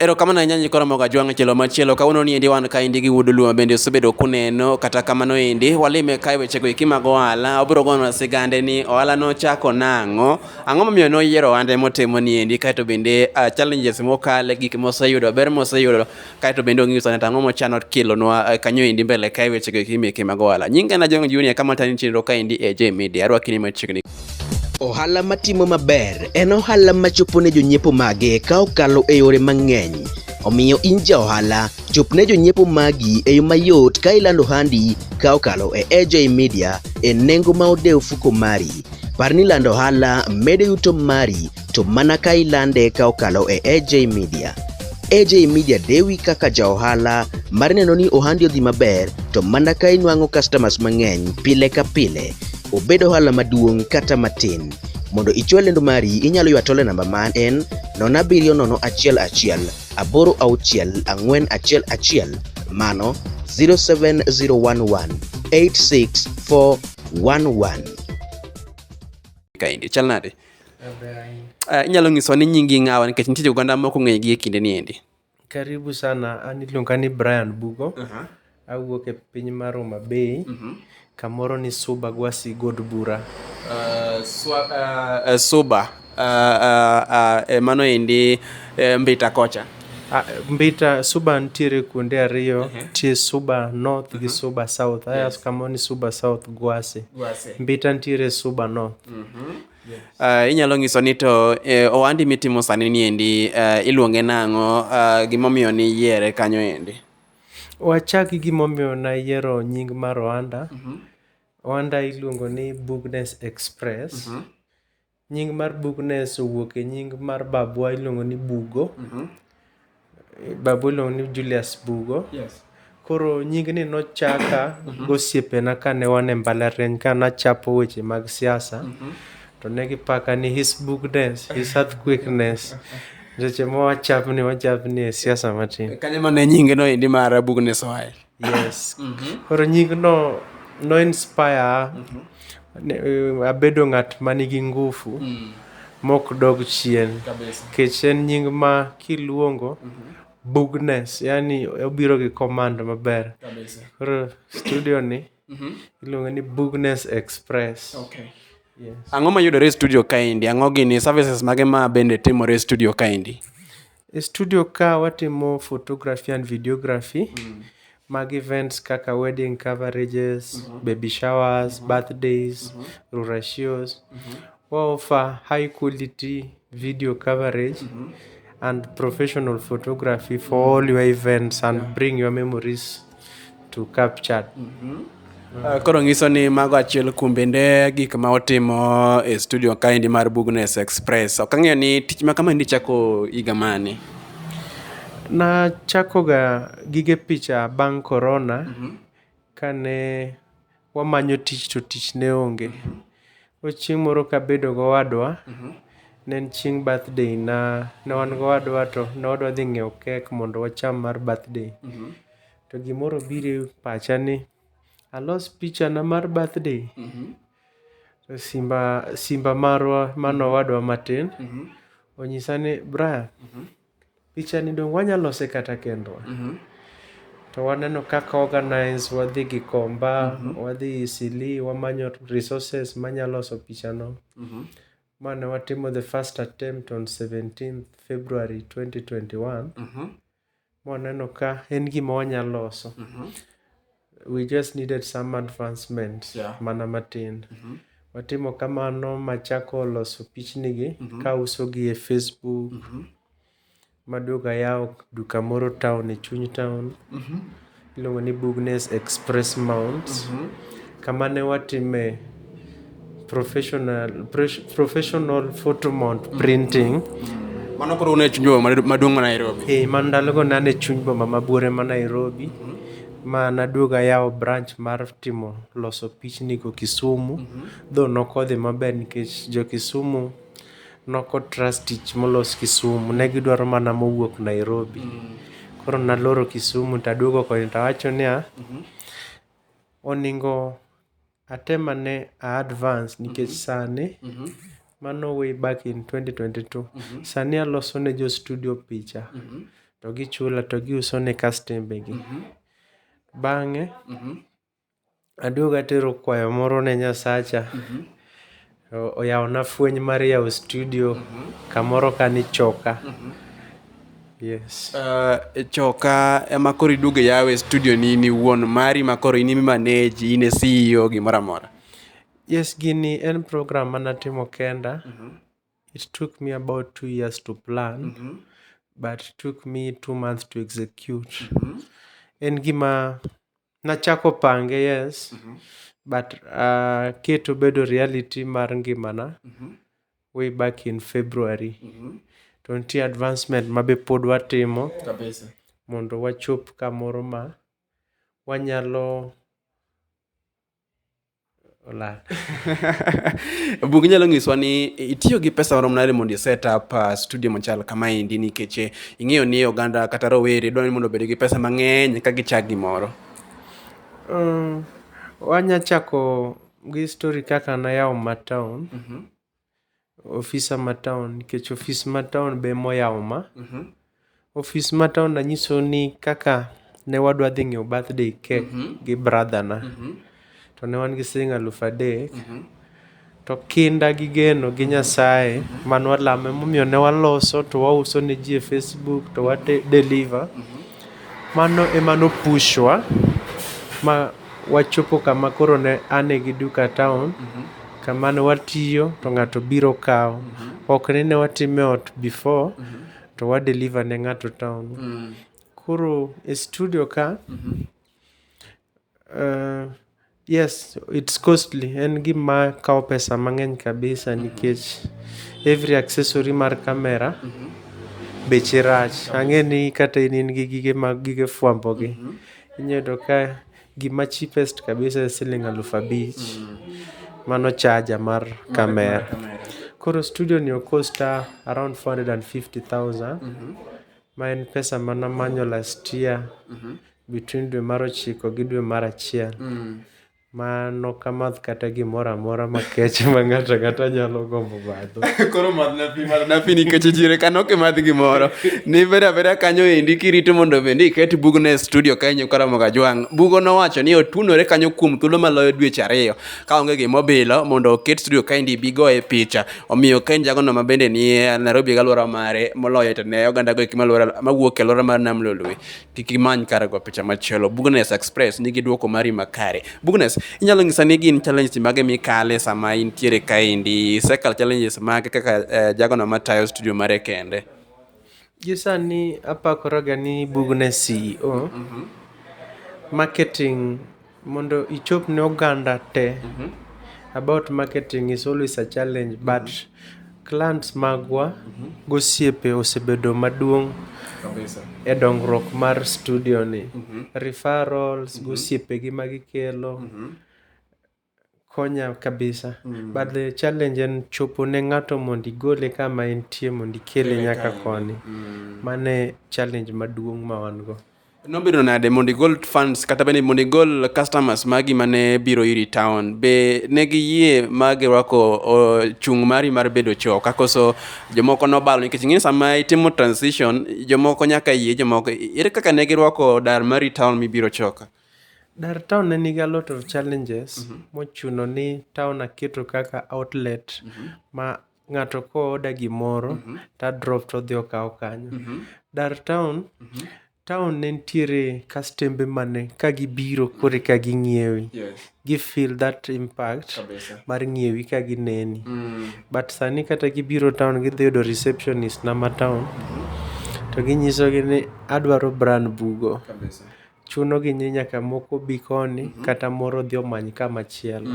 Erokamano ahinya nyikoro moga jwang' chelo machielo kawuono ni endi wan kaendi gi Wuod Luma bende osebedo kuneno kata kamano endi walime kae wechego eki mag ohala obiro gonwa sigande ni ohala nochako nang'o, ang'o momiyo noyiero ohande motimo ni endi kaeto bende challenges mokale gik moseyudo ber moseyudo kaeto bende ong'iso ni ang'o mochano kelonwa kanyo endi mbele kae wechego eki meke mag ohala. Nyinga en Ajong' Junior kama tani chenro kaendi e J Media arwakini machiegni. Ohala matimo maber en ohala machopo ne jonyiepo mage ka okalo e yore mang'eny. Omiyo in ja ohala, chop ne jonyiepo magi e yo mayot ka ilando ohandi ka okalo e AJ Media e nengo ma odew fuko mari. Par ni lando ohala medo yuto mari to mana ka ilande ka okalo e AJ Media. AJ Media dewi kaka ja ohala mar neno ni ohandi odhi maber to mana ka inwang'o customers mang'eny pile ka pile. Obedo ohala maduong' kata matin. Mondo ichwal lendo mari inyalo ywa tole namba man en 0711 mano 07011 kaendi chal nade? Inyalo ng'iso ni nyingi ng'awa nikech nitie oganda moko ng'eyo gi e kinde ni endi. Karibu sana, an iluonga ni Brian Bugo. Awuok e piny mar Homa Bay. Kamoro ni Suba Gwasi God Bura. Suba mano endi Mbita kocha. Mbita Suba nitiere kuonde ariyo, tie Suba North gi Suba South. Ayas kamoro ni Suba South Gwasi. Mbita nitiere Suba North. Inyalo ng'iso ni to ohandi mitimo sani ni endi iluonge nang'o, gimomiyo ni yiere kanyo endi? Wachak gi gimomiyo nayiero nying mar ohanda. Ohanda iluongo ni Bookness Express. Nying mar Bookness owuok e nying mar babwa iluongo ni Bugo. Babwa iluongo ni Julius Bugo. Koro nying ni nochaka gosiepena kane wan e mbalariany ka nachapo weche mag siasa. To negi paka ni his bookness, his earthquakeness. Seche ma wachapni e siasa matin. Kanyo mane nyinge no endi mar Bookness oae? Yes. Koro nying no inspire abedo ng'at manigi ngufu mok dog chien. Kech en nying ma kiluongo Bookness, yani obiro gi command maber. Koro studio ni iluongo ni Bookness Express. Yes. Ang'o mayudore e studio kaendi? Ang'o gini services mage ma bende timore e studio kaendi? E studio ka watimo photography and videography. Mag events kaka wedding coverages, baby showers, birthdays, rurashios. We offer high quality video coverage and professional photography for all your events and bring your memories to capture. Koro ng'iso ni mago achiel kuom bende gik ma otimo e studio kaendi mar Bookness Express. Ok ang'eyo ni tich ma kama chako higa mane? Na chako ga gige picha bang' corona kane wamanyo tich to tich ne onge. Chieng' moro kabedo gowadwa, ne en chieng' birthday na, ne wan gowadwa to ne wadwa dhi ng'iewo kek mondo wacham mar birthday. To gimoro biro e pacha ni alos picha na mar birthday. To simba marwa manowadwa matin onyisa ni Brian, picha ni dong wanya lose kata kendwa. To waneno kaka organize, wadhi Gikomba, wadhi Eastleigh, wamanyo resources manya loso picha no. Mane watimo the first attempt on 17th February 2021. Waneno ka en gima wanya loso. We just needed some advancement mana matin. Watimo kamano machako loso pichni gi ka uso gi e Facebook. Maduoga yawo duka moro town e chuny town. Iluongo ni Bookness Express Mount. Kama ne watime professional photo mount printing. Mano koro une chuny boma maduong' ma Nairobi? Man ndalogo ne an e chuny boma mabuore ma Nairobi. Ma naduoga yawo branch mar timo loso pichni go Kisumu. Though nokodhi maber nikech jo Kisumu noko trust tich molos Kisumu. Ne gidwaro mana mowuok Nairobi. Koro naloro Kisumu taduogo koni tawacho niya, oningo atemane advance nikech sani mano way back in 2022. Sani aloso ne jo studio picha. to gichula to giuso ne kastembe gi. Bang'e aduogo atero kwayo moro ne Nyasacha. Oyawona fweny mar yawo studio kamoro kani Choka. Yes. Choka ema koro iduogo yawe studio ni wuon mari ma koro in manage, in e CEO gimoro amora. Yes, gini en program manatimo kenda. It took me about 2 years to plan, but it took me 2 months to execute. En gima nachako pange, yes, but keto bedo reality mar ngimana way back in February. To nitie advancement mabe pod watimo mondo wachop kamoro ma wanyalo olal. Bug nyalo nyiswa ni itiyo gi pesa marom nade mondo i set up studio machal kama endi, nikech ing'eyo ni oganda kata rowere dwaro ni mondo obed gi pesa mang'eny ka gichak gimoro. Wanya chako gi story kaka nayawo Matown. Ofisa Matown, nikech ofis Matown be moyawo ma. Ofis Matown nanyiso ni kaka ne wadwa dhi ng'iewo birthday cake gi brother na. To ne wan gi siling 3,000. To kinda gi geno gi Nyasaye manwalame momiyo ne waloso to wauso ne ji e Facebook to deliver. Mano ema no pushwa ma wachopo kama koro ne ane gi duka town. Kama ne watiyo to ng'ato biro kawo. Ok ne watime ot before to wa deliver ne ng'ato town. Koro e studio ka, yes, it's costly. En gima kawo pesa mang'eny kabisa nikech every accessory mar kamera beche rach. Ang'e ni kata in gi gige fwambo gi. Inyalo ka gima cheapest kabisa e siling 5,000. Mano charger mar kamera. Koro studio ni okosta around 450,000. Ma en pesa mana manyo last year between dwe mar 9 gi dwe mar 1. Mano kamath kata gimoro amora makech ma ng'ato nyalo gombo badho. Koro madh pi nikech jire kanoke madh gimoro. Ni beda kanyo endi kirito mondo bende iket bugno e studio kanyo Karamogo Ajwang'. Bugo nowacho ni otunore kanyo kuom thuolo maloyo dweche 2 ka onge gimobilo mondo oket studio kaendi bigo e picha. Omiyo kaen jagono ma bende ni Nairobi gi alwora mare moloyo to ne oganda go mawuok e alwora mar Nam Lolwe. Kik imany kar go picha machielo. Bugnes Express nigi duoko mari makare. Bugnes, inyalo nyisa ni gin challenges mage mikale sama intiere kaendi, isekal challenges mage kaka jagono matayo studio mare kende? Gisani apakora ni Bugnes CEO. Marketing mondo ichop ne oganda te. About marketing is always a challenge, but clients magwa gosiepe osebedo maduong' e dongruok mar studio ni. Referrals, gosiepe gi magikelo konya kabisa. But the challenge en chopo ne ng'ato mondo igole kama entie mondo ikele nyaka koni. Mane challenge maduong' ma wan go. Nobedo nade mondo igol funds kata bende mondo igol customers magi mane biro iri town? Be ne giyie magirwako chung' mari mar bedo choka koso jomoko nobalo? Nikech ing'e sama itimo transition jomoko nyaka yie, jomoko ere kaka ne girwako dar mari town mibiro choka? Dar town ne nigi a lot of challenges mochuno ni town aketo kaka outlet ma ng'ato ko order gimoro ta drop to dhi okawo kanyo. Dar town ne nitiere kastembe mane ka gibiro kore ka ging'iewi. Gi feel that impact mar ng'iewi ka gineni. But sani kata gibiro town gidhi yudo receptionist na ma town to ginyiso gi ni adwaro brand bugo. Chuno gi ni nyaka moko bi koni kata moro dhi omany kama chielo.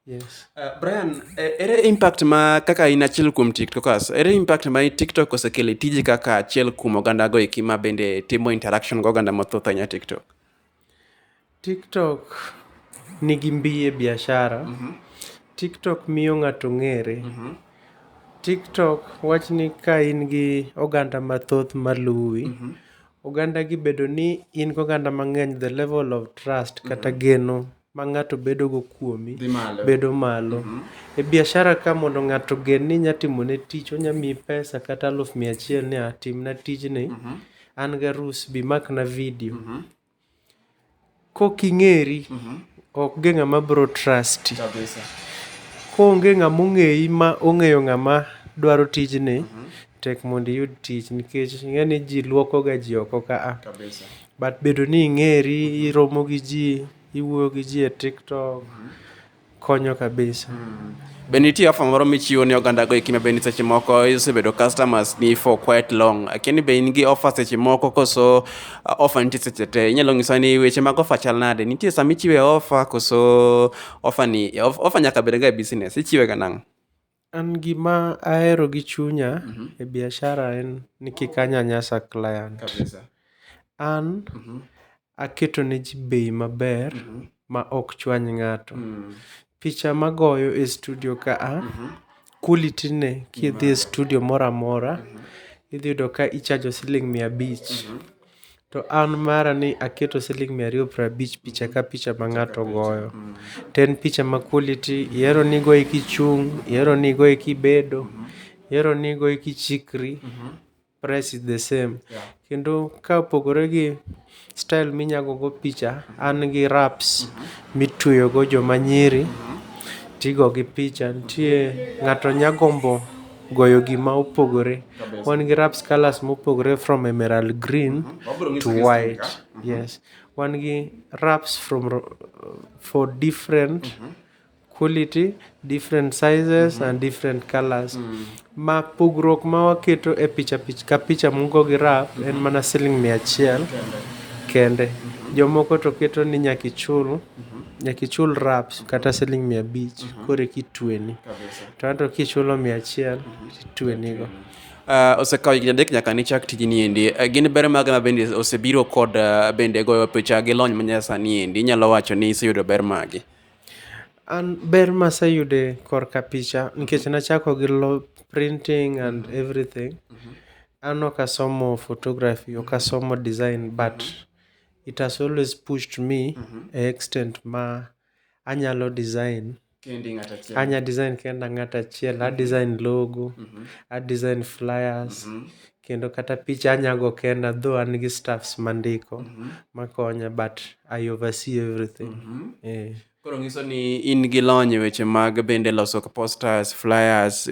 Yes. Brian, ere impact ma kaka in achiel kuom TikTokers, ere impact ma TikTok osekele tiji kaka achiel kuom oganda go eki ma bende timo interaction go oganda mathoth ahinya TikTok? TikTok nigi mbiye biashara. TikTok miyo ng'ato ng'ere. TikTok wach ni ka in gi oganda mathoth maluwi, oganda gi bedo ni in gi oganda mang'eny, the level of trust kata geno ma ng'ato bedo go kuomi bedo malo. E biashara ka mondo ng'ato gen ni nyatimo ne tich, onyamiyi pesa kata 100,000 ni atimna tijni, an ga rus bi makna video. Koking'eri ok ge ng'ama bro trust. Koonge ng'ama ong'eyi ma ong'eyo ng'ama dwaro tijni, tek mondo iyud tich nikech ing'eni ji luoko ga ji oko ka. But bedo ni ing'eri, iromo gi ji, iwuoyo gi ji e TikTok, konyo kabisa. Be nitie offer moro michiwo ne oganda go ekima be ni seche moko isebedo customers ni for quite long. Akiani be in gi offer seche moko koso offer nitie seche te. Inyalo ng'isa ni weche mag offer chal nade? Nitie sama ichiwe offer koso offer nyaka bed ga business. Ichiwe ga nang'o? An gima ahero gi chunya e biashara en ni kik anyanyasa client. An aketo ne ji bei maber ma ok chwany ng'ato. Picha magoyo e studio ka quality ne kidhi e studio moro amora idhi yudo ka ichajo siling 500. To an mara ni aketo siling 250 picha ka picha ma ng'ato goyo. To en picha ma quality, ihero ni igoye kichung', ihero ni igoye kibedo, ihero ni igoye kichikri, price is the same. Kendo ka opogore gi style minyago go picha, an gi wraps mitweyo go joma nyiri tigo gi picha. Nitie ng'ato nyagombo goyo gima opogore. Wan gi wraps colors mopogore from emerald green to white. Yes. Wan gi wraps for different quality, different sizes and different colors. Ma pogruok ma waketo e picha ka picha mungo gi wrap en mana siling 100 kende. Jomoko to keto ni nyakichul wraps kata siling 500 kore kitweni. To anto kichulo 100 titweni go. Osekawo higni 3 nyaka nichak tijni endi. Gin ber mage ma bende osebiro kod bende goyo picha gi lony manyasani endi. Inyalo wacho ni iseyudo ber mage? An ber maseyude korka picha nikech nachako gi printing and everything. An ok asomo photography, ok asomo design, but it has always pushed me a extent ma anyalo design. Anya design kenda ng'ata achiel, a design logo, a design flyers, kendo kata picha anyago kenda, though an gi staffs mandiko makonya, but I oversee everything. Koro ng'iso ni in gi lony weche mag bende loso posters, flyers,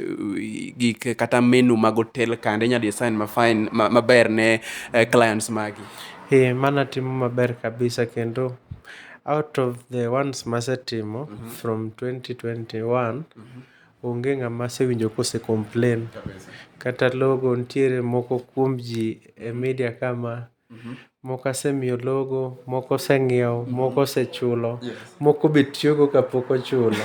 gik kata menu mag hotel kande inya design mafine maber ne clients magi. Mana timo maber kabisa kendo out of the ones masetimo from 2021 onge ng'ama sewinjo kose complain. Kata logo ntiere moko kuom ji e media kama moko asemiyo logo, moko oseng'iewo, moko osechulo, moko be tiyogo kapok ochulo.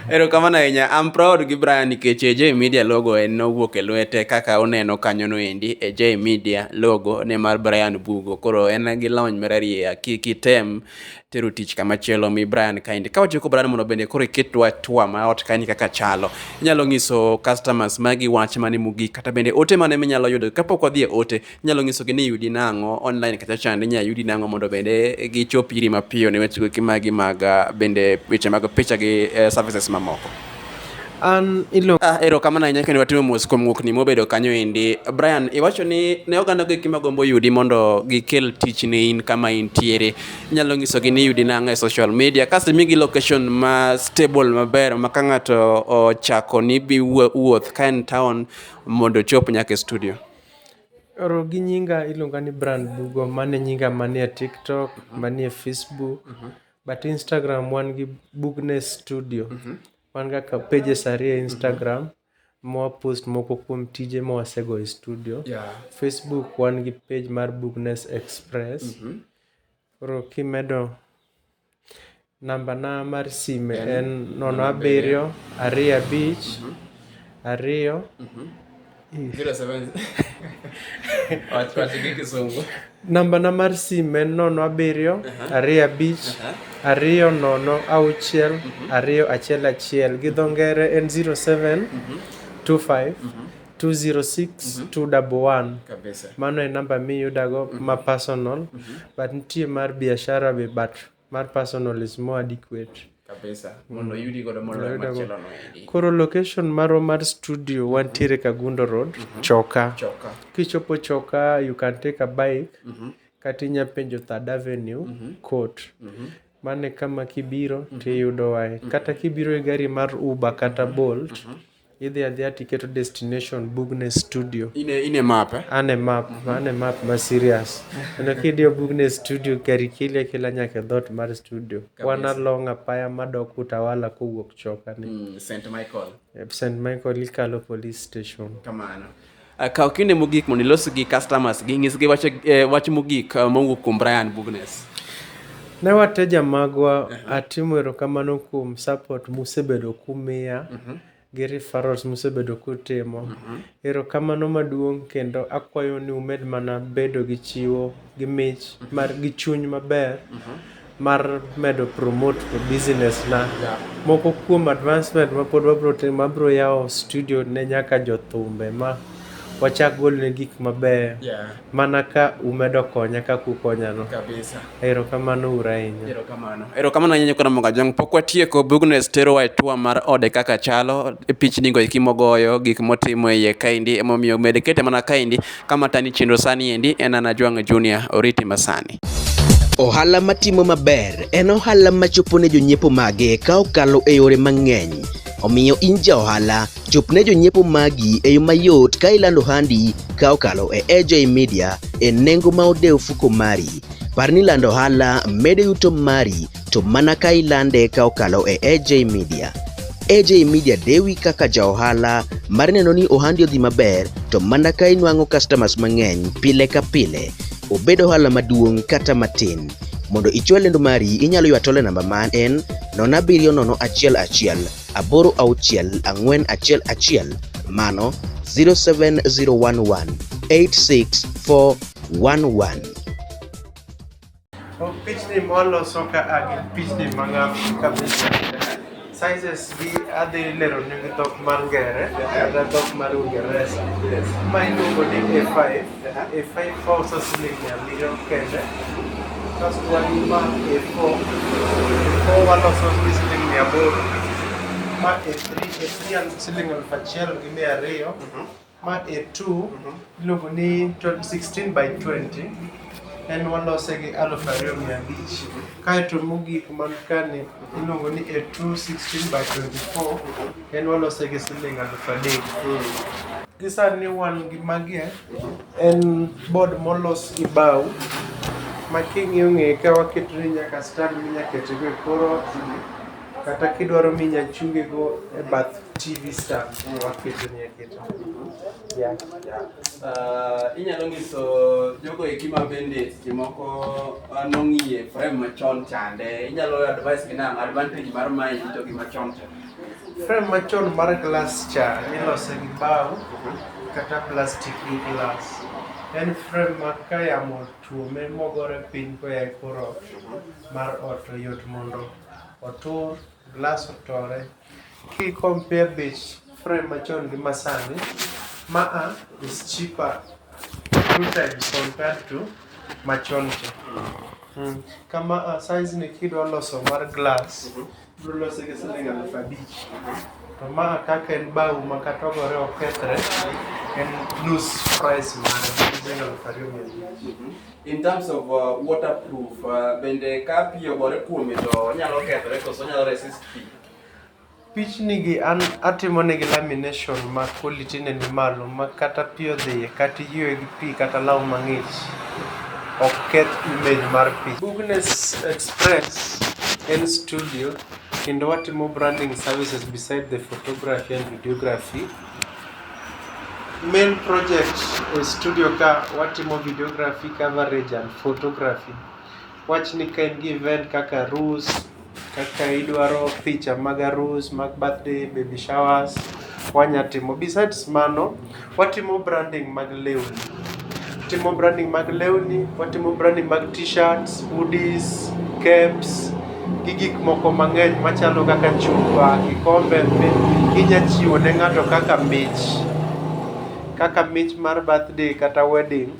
Erokamano ahinya. I'm proud gi Brian nikech J Media logo en nowuok e lwete kaka uneno kanyo no endi. J Media logo ne mar Brian Bugo. Koro en gi lony mararieya. Kitem tero tich kamachielo mi Brian kaendi. Ka wachiko Brian mondo bende koro iketwa tua ma ot kaeni kaka chalo. Inyalo ng'iso customers magi wach mane mogik kata bende ote mane minyalo yudo kapok wadhi e ote. Inyalo ng'isogi ni yudi nang'o online kata chande inya yudi nang'o mondo bende gichop iri mapiyo ne weche go magi mag bende weche mag picha gi services mamoko. Erokamano ahinya kendo watimo mos kuom ng'ukni mobedo kanyo endi. Brian, iwacho ni ne oganda go eki magombo yudi mondo gikel tich ne in kama intiere. Inyalo ng'isogi ni yudi nang'o e social media kasto imigi location ma stable maber ma ka ng'ato ochako ni bi wuoth ka en town mondo chop nyaka e studio. Oro gi nyinga iluonga ni Brian Bugo, mane nyinga manie TikTok, manie Facebook, but Instagram wan gi Bugness Studio. Wan ga pages ariyo Instagram mwa post moko kuom tije ma wasego e studio. Facebook wan gi page mar Bugness Express. Koro kimedo namba na mar sime en 07 25 2 Namba na mar sime en 07 25 2 211 gi dho ngere en 07 25 206 211. Mano e namba miyudago ma personal, but nitie mar biashara be, but mar personal is more adequate. kabisa mondo yudi godo moloyo machielo no endi. Koro location marwa mar studio wantiere Kagundo Road, Choka. Kichopo Choka, you can take a bike kata inya penjo Third Avenue Court. Mane kama kibiro tiyudo wae. Kata kibiro e gari mar Uber kata Bolt, idhi adhiya tiketo destination Bugness Studio. Ine map Ane map ma serious. Kendo kidiyo Bugness Studio gari kila nyaka dhot mar studio. Wana long apaya madok Utawala kowuok Choka ni. St. Michael. St. Michael ikalo police station. Kamano. Kaw kinde mogik mondo ilos gi customers gi ng'isgi wach mogik mowuok kuom Brian Bugness. Ne wateja magwa atimo erokamano kuom support musebedo kumiya gi referrals musebedo kutimo. Erokamano maduong' kendo akwayo ni umed mana bedo gi chiwo gi mich mar gi chuny maber mar medo promote to business na. Moko kuom advancement ma pod wabro timo, wabro yawo studio ne nyaka jothumbe ma wachak gol ne gik maber mana ka umedo konya ka kukonya no kabisa. Erokamano urahinya. Erokamano ahinya Kona Mogajong. Pok watieko, Bugness tero wa tour mar ode kaka chalo, pichni go iki mogoyo, gik motimo iye kaendi, emomiyo med kete mana kaendi kama tani chenro sani endi en an Ajwang' Junior, oriti masani. Ohala matimo maber en ohala machopo ne jonyiepo mage ka okalo e yore mang'eny. Omiyo in ja ohala, chop ne jonyiepo magi e yo mayot ka ilando handi ka okalo e AJ Media e nengo ma odewo fuko mari. Par ni lando ohala medo yuto mari to mana ka ilande ka okalo e AJ Media. AJ Media dewi kaka ja ohala mar neno ni ohandi odhi maber to mana ka inwang'o customers mang'eny pile ka pile. Obedo ohala maduong' kata matin. Mondo ichwal lendo mari inyalo ywa tole namba man en 0711 mano 07011 86411. Pichni moloso ka agin pichni mang'am kabisa. Sizes gi adhi lero ni gi dhok mar ngere kata dhok mar Uingereza. Ma iluongo ni A5. A5 also siling 100 kende. Kasto wan gi ma A4. A4 waloso gi siling 800. Ma A3 en siling 1,200. Ma A2 iluongo ni 16 by 20. En walose gi 2,500. Kaeto mogik man kani iluongo ni A2 16 by 24. En walose gi siling 3,000. Gisani wan gi magie en board molos gi bao ma king'iyo ng'eye ka waketone nyaka stand minyaketego e kor ot kata kidwaro minyachunge go e bath TV stand waketone aketa. Inyalo nyiso jogo eki ma bende seche moko nong'iye frame machon chande, inyalo advice gi nang'o advantage mar mae to gi machon cha? Frame machon mar glass cha ilose gi bao kata plastic gi glass. En frame ma ka yamo tuome mogore piny koya e kor ot mar ot yot mondo otur, glass otore. Ki compare bech frame machon gi masani, maa is cheaper 2 times compared to machon cha. Kama size ni kidwa loso mar glass, bro lose gi siling 5,000. To maa kaka en bao ma katogore okethre, en nus price mar siling 2,500. In terms of waterproof, bende ka pi ogore kuome to nyalo kethre koso nyalo resist pi? Pichni gi an atimo negi lamination ma quality ne ni malo ma kata pi odhiye kata iywe gi pi kata law mang'ich ok keth image mar pi. Bugness Express en studio kendo watimo branding services beside the photography and videography. Main project e studio ka watimo videography, coverage and photography. Wach ni ka in gi event kaka arus, kaka idwaro picha mag arus, mag birthday, baby showers, wanyatimo. Besides mano, watimo branding mag lewni. Watimo branding mag lewni, watimo branding mag t-shirts, hoodies, caps, gi gik moko mang'eny machalo kaka chupa, kikombe, inya chiwo ne ng'ato kaka mich mar birthday kata wedding.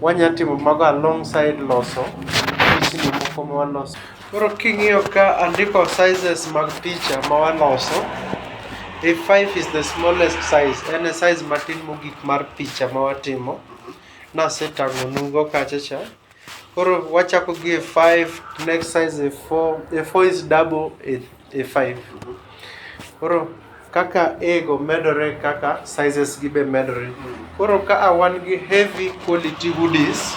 Wanyatimo mago alongside loso pichni moko ma waloso. Koro king'iyo ka andiko sizes mag picha ma waloso. A5 is the smallest size. En size matin mogik mar picha ma watimo. Nasetang'onugo kacha cha. Koro wachako gi A5, next size A4. A4 is double A5. Koro kaka A go medore kaka sizes gi be medore. Koro ka wan gi heavy quality hoodies,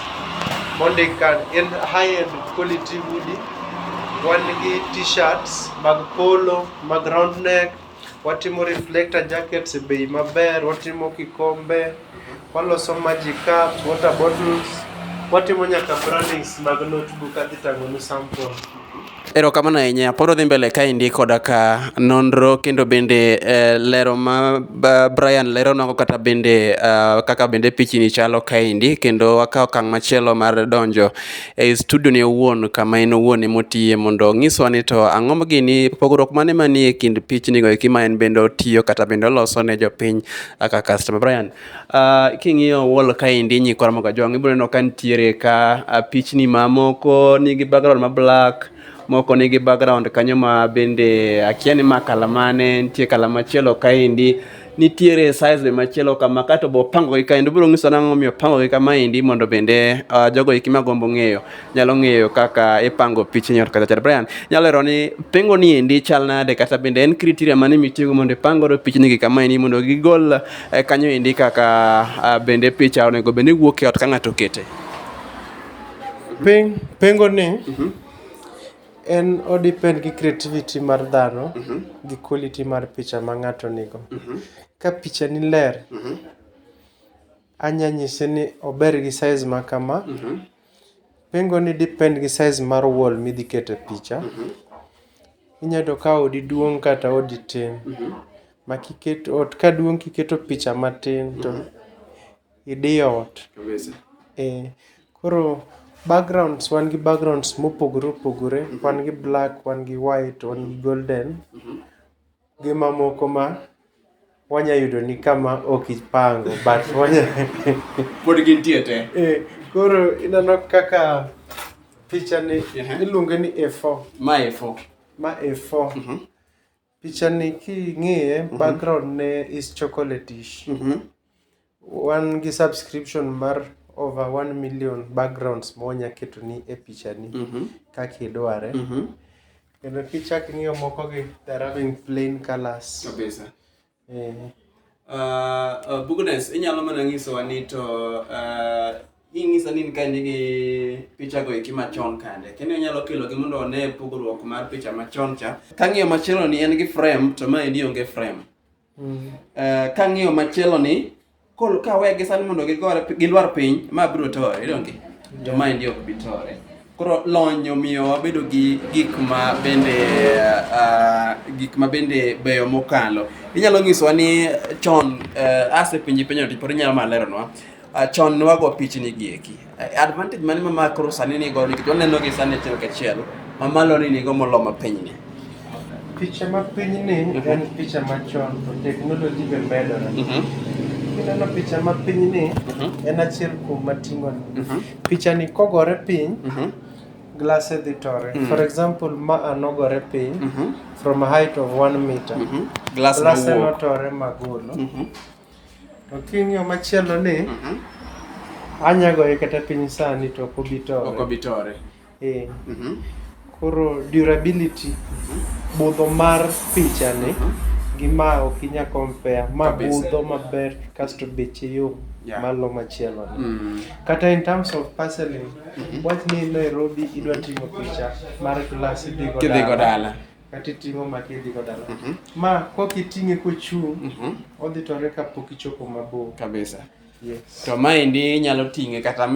mondikan in high end quality hoodie, wan gi t-shirts mag polo, mag round neck, watimo reflector jackets e bei maber, watimo kikombe, waloso magic cups, water bottles, watimo nyaka brandings mag notebook adhi tang'onu sample. Erokamano ahinya. Pod wadhi mbele kaendi koda ka nonro kendo bende lero ma Brian leronwa kata bende kaka bende pichni chalo kaendi, kendo wakawo okang' machielo mar donjo e studio ne owuon kama en owuon emotiye mondo ong'iswa ni to ang'o gini pogruok mane manie kind pichni go eki ma en bende otiyo kata bende oloso ne jopiny kaka customer. Brian, king'iyo wall kaendi nyikwa Ramogi Ajwang', ibiro neno ka nitiere ka pichni mamoko nigi background ma black, moko nigi background kanyo ma bende akia ni ma kala mane, nitie kala machielo kaendi, nitiere size be machielo kama, kato bo pango gi kaendi. Biro ng'iso nang'o miyo pango gi kamaendi mondo bende jogo eki magombo ng'eyo nyalo ng'eyo kaka ipango pichni ot kacha. Brian, nyalo lero ni pengo ni endi chal nade kata bende en criteria mane mitiyogo mondo ipango pichni gi kamaendi mondo gigol kanyo endi kaka bende picha onego bende wuok e ot ka ng'ato okete? Pengo ni en odepend gi creativity mar dhano gi quality mar picha ma ng'ato nigo. Ka picha ni ler, anya nyise ni ober gi size ma kama. Pengo ni depend gi size mar wall midhi kete picha. Inyalo ka odi duong' kata odi tin. Ma kiketo ot ka duong' kiketo picha matin to idiyo ot. Koro backgrounds, wan gi backgrounds mopogore opogore, wan gi black, wan gi white, wan gi golden, gi mamoko ma wanya yudo ni kama ok ipango, but wanya pod gintie te. Koro ineno kaka picha ni iluonge ni A4. Ma A4. Picha ni king'iye, background ne is chocolate-ish. Wan gi subscription mar over 1 million backgrounds ma wanya keto ni e picha ni kaka idware. Kendo kichak ng'iyo moko gi, they're having plain colors. Kabisa. Bugnes, inyalo mana ng'isowa ni to ing'isa ni ka nigi picha go eki machon kande, kendo inyalo kelo gi mondo one pogruok mar picha machon cha. Kang'iyo machielo ni en gi frame to ma endi onge frame. Kang'iyo machielo ni ka wegi sani mondo gilwar piny, ma biro tore, idonge? To ma endi ok bi tore. Koro lony omiyo wabedo gi gik ma bende beyo mokalo. Inyalo ng'isowa ni chon asepenji penjo to pod inyalo mana leronwa. Chon nwago pichni gi eki. Advantage mane ma makro sani nigo nikech waneno gi sani achiel kachiel, mamalo ni nigo molo ma piny ni. Picha ma piny ni en picha machon, to technology be medore. Kineno picha ma piny ni en achiel kuom mating'o ni. Picha ni kogore piny, glass dhi tore. For example, ma anogore piny from a height of 1 meter. Glass notore magolo. To king'iyo machielo ni, anyagoye kata piny sani to ok obi tore. Koro durability, budho mar picha ni gima ok inya compare, ma budho maber kasto beche yom malo machielo ni. Kata in terms of parceling, wach ni Nairobi idwa timo picha mar glass idhi go dala. Kati ting'o makidhi go dala. Ma kokiting'e kochung', odhi tore kapok ichopo mabor. Kabisa. Yes. To maendi inyalo ting'e kata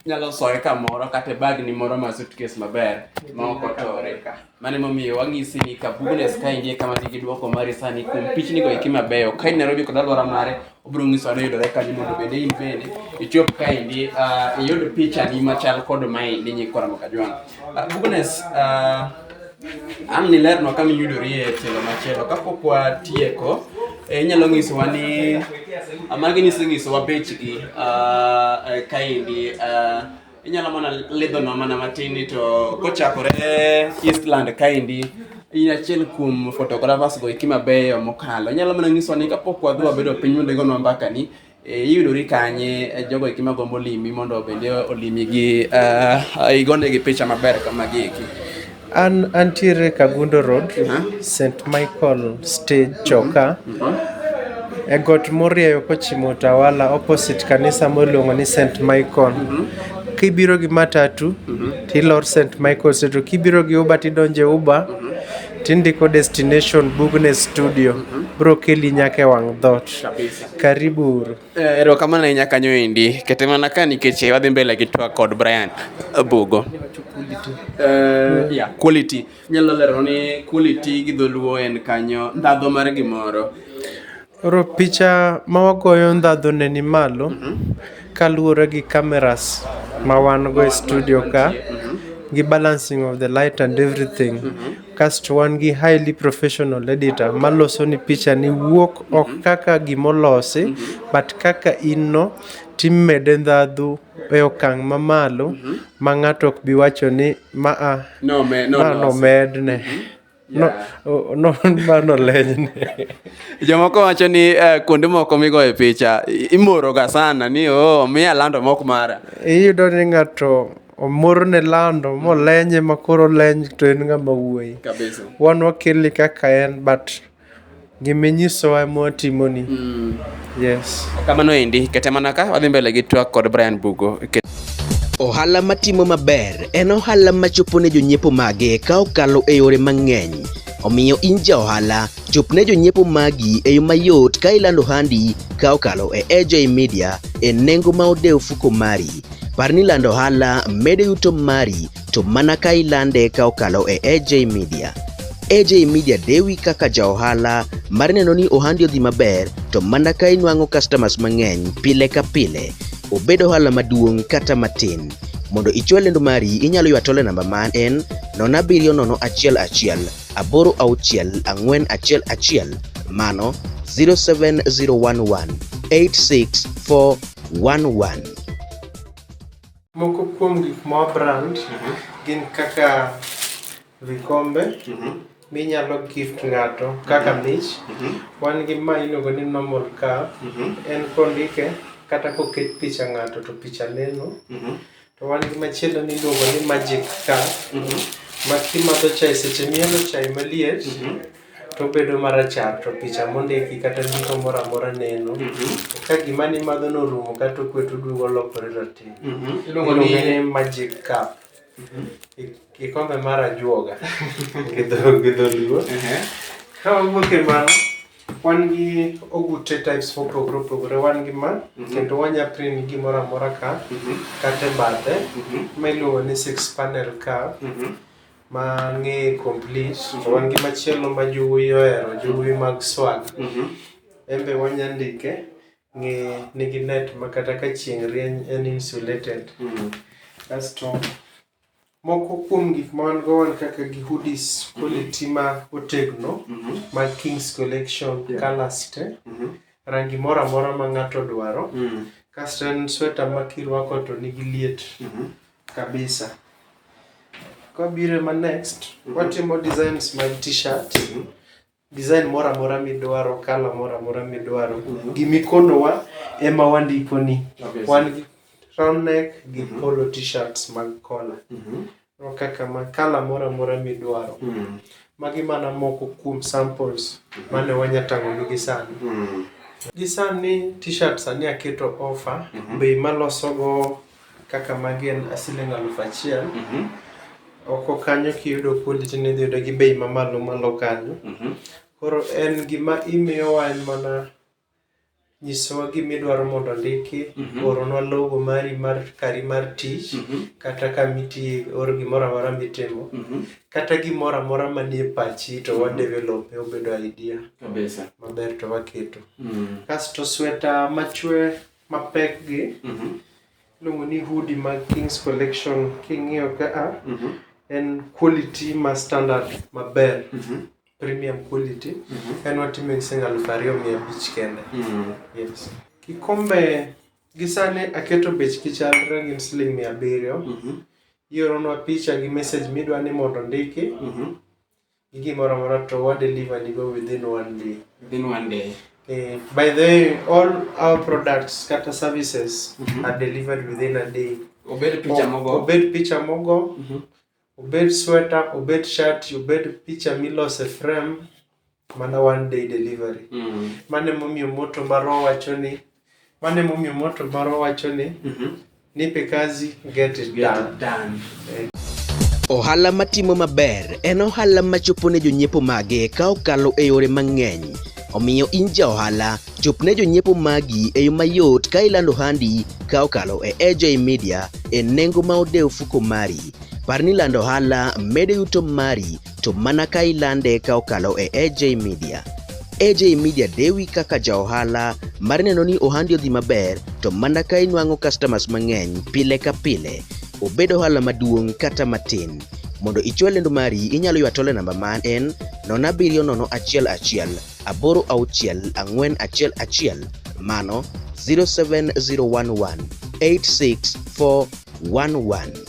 nyalo soye kamoro kata e bag ni moro ma suitcase maber ma ok otore ka. Mane momiyo wang'isi ni ka Bugnes kaendi kama nigi duoko mari sani kuom pichni go eki mabeyo. Ka in Nairobi kod alwora mare, obiro ng'iso ni yudore kanyo mondo bende in bende ichop kaendi iyud picha ni machal kod maendi nyikwa Ramogi Ajwang'. Bugnes, ang' ni lerno kama iyudori e tielo machielo kapok watieko. Inyalo ng'isowa ni magi niseng'isowa bechgi kaendi inyalo mana lidho no mana matin to kochakore Eastland kaendi in achiel kuom photographers go iki mabeyo mokalo. Inyalo mana nyiso ni kapok wadhi wabedo piny mondo igonwa mbaka ni iyudori kanye jogo iki magombo limi mondo bende olimi gi igone gi picha maber kama giki. Antiere Kagundo Road, St. Michael Stage Choka. E got morieyo kochimo Utawala opposite kanisa moluongo ni St. Michael. Kibiro gi matatu tilor St. Michael to kibiro gi Uber tidonje Uber tindiko destination Bugne Studio bro keli nyake wang' dhot. Karibu uru. Erokamano ahinya kanyo endi. Kete mana ka nikech wadhi mbele gi twak kod Brian Bugo. Quality. Nyalo lero ni quality gi dholuo en kanyo ndhadho mar gimoro. Oro picha ma wagoyo ndhadho ne ni malo kaluwore gi cameras ma wan go e studio ka gi balancing of the light and everything. Kasto wan gi highly professional editor maloso ni picha ni wuok ok kaka gimolosi but kaka inno timmede ndhadhu e okang' mamalo ma ng'ato ok bi wacho ni no medne. No mano lenyne. Jomoko wacho ni kuonde moko migoye picha imoroga sana ni miya lando mok mara. Iyudo ni ng'ato omorne lando molenye makoro leny to en ng'ama wuoyi. Kabisa. Wan wakeli kaka en but giminyisowa ema watimoni. Yes. Kamano endi kete mana ka wadhi mbele gi twak kod Brian Bugo. Ohala matimo maber en ohala machopo ne jonyiepo mage ka okalo e yore mang'eny. Omiyo in ja ohala, chop ne jonyiepo magi e yo mayot ka ilando handi ka okalo e AJ Media e nengo ma odewo fuko mari. Par ni lando ohala mede yuto mari to mana ka ilande ka okalo e AJ Media. AJ Media dewi kaka ja ohala mar neno ni ohandi odhi maber to mana ka inwang'o customers mang'eny pile ka pile. Obedo ohala maduong' kata matin. Mondo ichwal lendo mari inyalo ywa tole namba man en 0711 mano 07011864411. Moko kuom gik ma brand gin kaka vikombe minyalo gift ng'ato kaka mich. Wan gi ma iluongo ni normal cup, en kondike kata koket picha ng'ato to picha neno. To wan gi machielo ni iluongo ni magic cup ma kimadho chai seche mielo chai maliet to bedo marachar to picha mondiki kata ndiko moro amora neno. Ka gima ni madho no rumo kata okweto duogo lokore rateng'. Iluongo ni magic cup. Kikombe mar ajuoga gi dholuo. Ka wawuok e mano, wan gi ogute types mopogore opogore. Wan gi ma kendo wanya print gimoro amora ka kata e bathe ma iluongo ni 6 panel cup ma ng'e complete. Wan gi machielo ma jowuoyi ohero, jowuoyi mag swag. Embe wanya ndike ng'e nigi net ma kata ka chieng' rieny en insulated. Kasto moko kuom gik ma wan go wan kaka gi hoodies quality ma otegno ma Kings Collection colors te rangi moro amora ma ng'ato dwaro. Kasto en sweta ma kirwako to nigi liet kabisa. Kabire ma next watimo designs mag t-shirt. Design moro amora midwaro, color moro amora midwaro. Gimikonowa ema wandiko ni. Wan gi round neck gi polo t-shirts mag collar. Kaka ma color moro amora midwaro. Magi mana moko kuom samples mane wanyatang'o gi sani. Gi sani t-shirt sani aketo offer bei malosogo kaka magi en @1,000. Oko kanyo kiyudo quality ni yudo gi bei mamalo malo kanyo. Koro en gima imiyowa en mana nyisowa gimidwaro mondo ndiki, oronwa logo mari mar kari mar tich, kata kamiti or gimoro amora mitimo, kata gimoro amora manie pachi to wa develop obedo idea maber to waketo. Kasto sweta machwe mapek gi iluongo ni hoodie mag Kings Collection. King'iyo ka en quality ma standard maber, premium quality. En watimo 2,500 kende. Yes. Kikombe Gisane aketo bech kichalre gin siling 700. Ioronwa picha gi message midwa ni mondo ndiki. Gi gimoro amora to wa deliver ni go within 1 day. Within 1 day. By the way, all our products kata services are delivered within a day. Obed picha mogo. Obed picha mogo. Obed sweater, obed shirt, obed picha milose frame. Mana 1 day delivery. Mane momiyo moto maro wachoni. Nipe kazi, get it done. Ohala matimo maber en ohala machopo ne jonyiepo mage ka okalo e yore mang'eny. Omiyo in ja ohala, chop ne jonyiepo magi e yo mayot ka ilando handi ka okalo e AJ Media e nengo ma odewo fuko mari. Par ni lando ohala mede yuto mari to mana ka ilande ka okalo e AJ Media. AJ Media dewi kaka ja ohala mar neno ni ohandi odhi maber to mana ka inuang'o customers mang'eny pile ka pile. Obedo ohala maduong' kata matin. Mondo ichwal lendo mari inyalo ywa tole namba man en 0711 86411 mano 07011 86411.